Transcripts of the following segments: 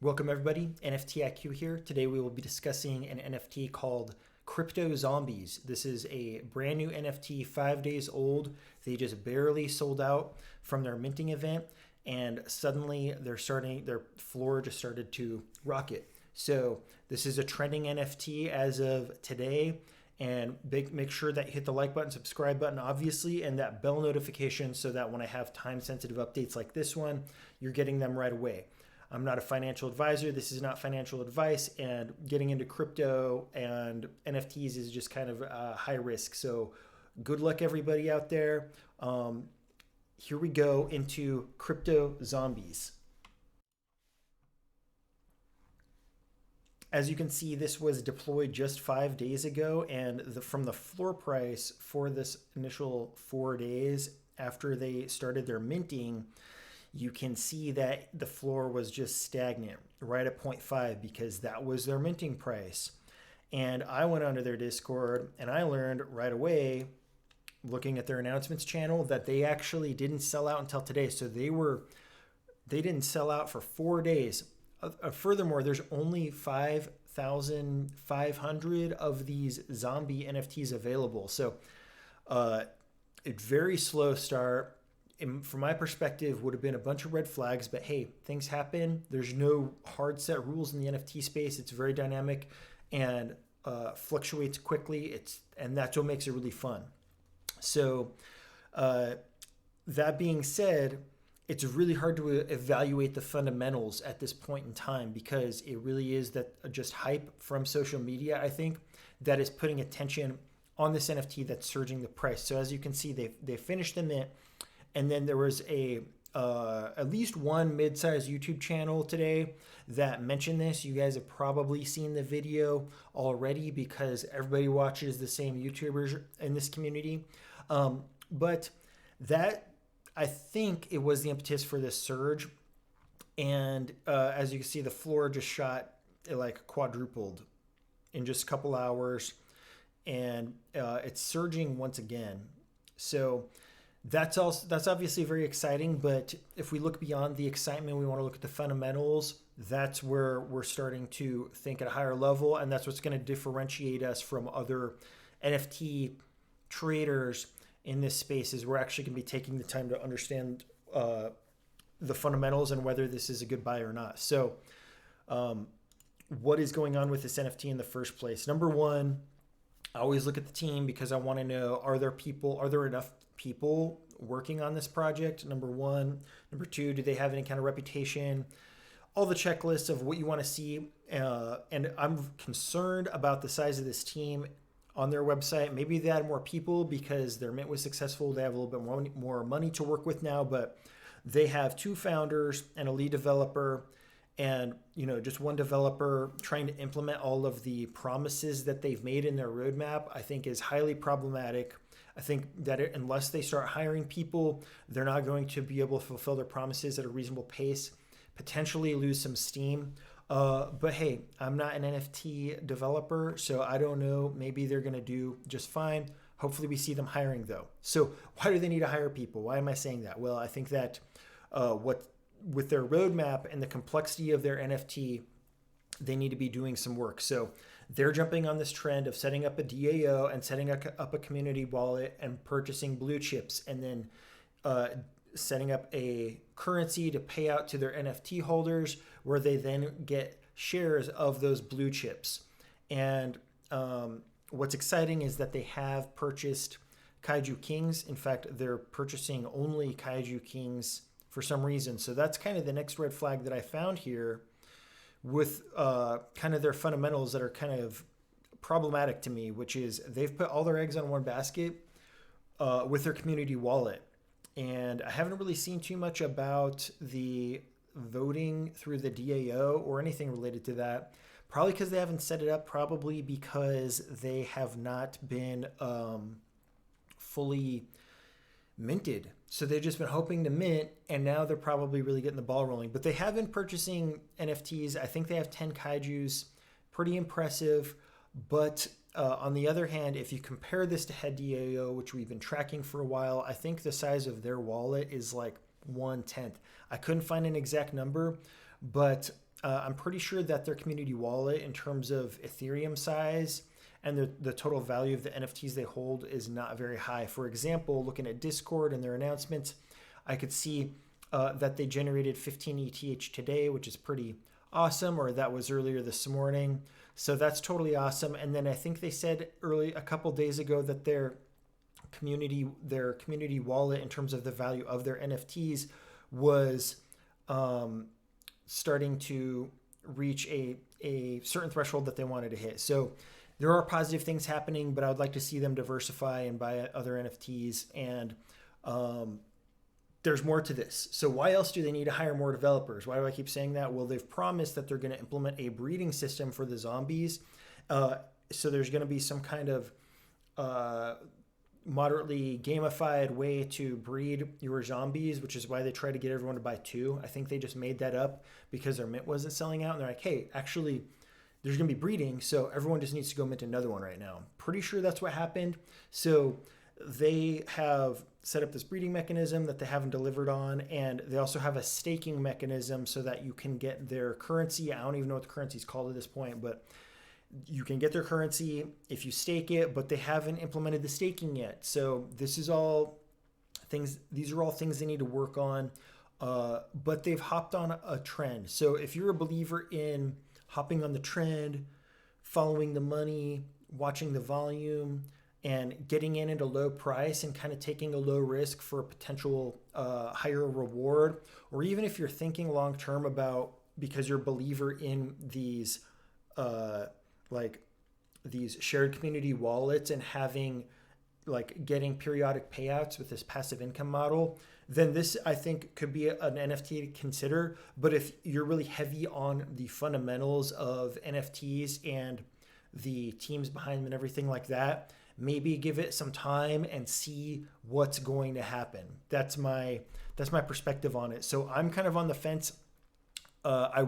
Welcome everybody, NFT IQ here. Today we will be discussing an NFT called Cryptozombies. This is a brand new NFT, 5 days old. They just barely sold out from their minting event, and suddenly their floor just started to rocket. So this is a trending NFT as of today, and make sure that you hit the like button, subscribe button, obviously, and that bell notification so that when I have time-sensitive updates like this one, you're getting them right away. I'm not a financial advisor. This is not financial advice, and getting into crypto and NFTs is just kind of high risk. So good luck, everybody out there. Here we go into Cryptozombies. As you can see, this was deployed just 5 days ago, and from the floor price for this initial 4 days after they started their minting, you can see that the floor was just stagnant right at 0.5 because that was their minting price. And I went onto their Discord and I learned right away, looking at their announcements channel, that they actually didn't sell out until today. So they didn't sell out for 4 days. Furthermore, there's only 5,500 of these zombie NFTs available. So a very slow start. From my perspective, would have been a bunch of red flags, but hey, things happen. There's no hard set rules in the NFT space. It's very dynamic and fluctuates quickly. And that's what makes it really fun. So that being said, it's really hard to evaluate the fundamentals at this point in time because it really is that just hype from social media, I think, that is putting attention on this NFT that's surging the price. So as you can see, they finished the mint. And then there was at least one mid-sized YouTube channel today that mentioned this. You guys have probably seen the video already because everybody watches the same YouTubers in this community. But that, I think it was the impetus for this surge. And as you can see, the floor just shot, it like quadrupled in just a couple hours. And it's surging once again. So that's obviously very exciting, but if we look beyond the excitement, we want to look at the fundamentals. That's where we're starting to think at a higher level, and that's what's going to differentiate us from other NFT traders in this space. Is we're actually going to be taking the time to understand the fundamentals and whether this is a good buy or not. So, what is going on with this NFT in the first place? Number one, I always look at the team because I want to know, are there enough people working on this project? Number one. Number two, do they have any kind of reputation? All the checklists of what you want to see. And I'm concerned about the size of this team on their website. Maybe they add more people because their mint was successful. They have a little bit more money to work with now, but they have 2 founders and a lead developer, and just one developer trying to implement all of the promises that they've made in their roadmap, I think is highly problematic. I think that unless they start hiring people, they're not going to be able to fulfill their promises at a reasonable pace, potentially lose some steam. But hey, I'm not an NFT developer, so I don't know. Maybe they're going to do just fine. Hopefully we see them hiring though. So why do they need to hire people? Why am I saying that? Well, I think that with their roadmap and the complexity of their NFT, they need to be doing some work. So they're jumping on this trend of setting up a DAO and setting up a community wallet and purchasing blue chips, and then setting up a currency to pay out to their NFT holders where they then get shares of those blue chips. And what's exciting is that they have purchased Kaiju Kings. In fact, they're purchasing only Kaiju Kings for some reason. So that's kind of the next red flag that I found here with kind of their fundamentals that are kind of problematic to me, which is they've put all their eggs on one basket with their community wallet. And I haven't really seen too much about the voting through the DAO or anything related to that. Probably because they haven't set it up, probably because they have not been fully minted. So they've just been hoping to mint, and now they're probably really getting the ball rolling. But they have been purchasing NFTs. I think they have 10 Kaijus. Pretty impressive. But on the other hand, if you compare this to Head DAO, which we've been tracking for a while, I think the size of their wallet is like 1/10. I couldn't find an exact number, but I'm pretty sure that their community wallet, in terms of Ethereum size and the total value of the NFTs they hold, is not very high. For example, looking at Discord and their announcements, I could see that they generated 15 ETH today, which is pretty awesome, or that was earlier this morning. So that's totally awesome. And then I think they said a couple days ago that their community wallet, in terms of the value of their NFTs, was starting to reach a certain threshold that they wanted to hit. So there are positive things happening, but I would like to see them diversify and buy other NFTs. And there's more to this. So why else do they need to hire more developers? Why do I keep saying that? Well, they've promised that they're going to implement a breeding system for the zombies. So there's going to be some kind of moderately gamified way to breed your zombies, which is why they try to get everyone to buy 2. I think they just made that up because their mint wasn't selling out. And they're like, hey, actually, there's going to be breeding, so everyone just needs to go mint another one right now. Pretty sure that's what happened. So they have set up this breeding mechanism that they haven't delivered on, and they also have a staking mechanism so that you can get their currency. I don't even know what the currency is called at this point, but you can get their currency if you stake it, but they haven't implemented the staking yet. So these are all things they need to work on, but they've hopped on a trend. So if you're a believer in hopping on the trend, following the money, watching the volume, and getting in at a low price and kind of taking a low risk for a potential higher reward, or even if you're thinking long term about, because you're a believer in these these shared community wallets and getting periodic payouts with this passive income model, then this, I think, could be an NFT to consider. But if you're really heavy on the fundamentals of NFTs and the teams behind them and everything like that, maybe give it some time and see what's going to happen. That's my perspective on it. So I'm kind of on the fence. I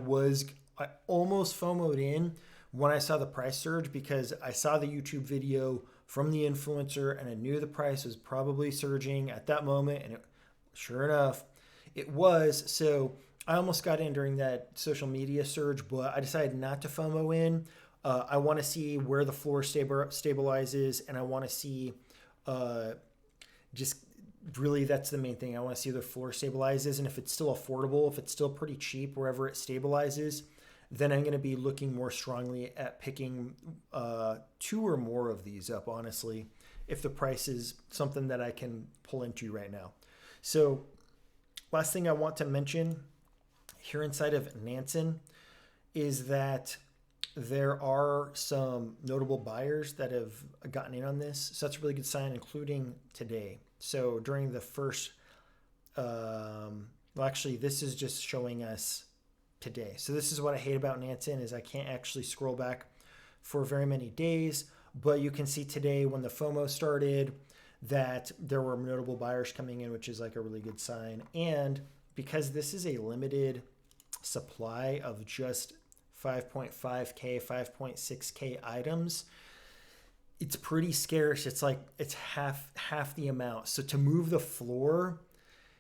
almost FOMO'd in when I saw the price surge, because I saw the YouTube video from the influencer and I knew the price was probably surging at that moment, and sure enough, it was. So I almost got in during that social media surge, but I decided not to FOMO in. I want to see where the floor stabilizes, and I want to see just really, that's the main thing. I want to see the floor stabilizes, and if it's still affordable, if it's still pretty cheap wherever it stabilizes, then I'm going to be looking more strongly at picking 2 or more of these up, honestly, if the price is something that I can pull into right now. So last thing I want to mention here inside of Nansen is that there are some notable buyers that have gotten in on this. So that's a really good sign, including today. So during the first, this is just showing us today. So this is what I hate about Nansen, is I can't actually scroll back for very many days, but you can see today when the FOMO started that there were notable buyers coming in, which is like a really good sign. And because this is a limited supply of just 5.5K, 5.6K items, it's pretty scarce. It's half the amount. So to move the floor,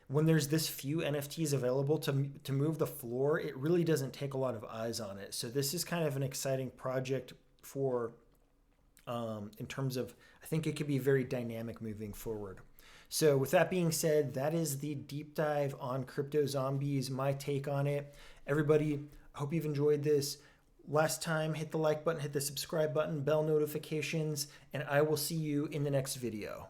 when there's this few NFTs available, to move the floor, it really doesn't take a lot of eyes on it. So this is kind of an exciting project for, in terms of, I think it could be very dynamic moving forward. So with that being said, that is the deep dive on Cryptozombies, my take on it. Everybody, I hope you've enjoyed this. Last time, hit the like button, hit the subscribe button, bell notifications, and I will see you in the next video.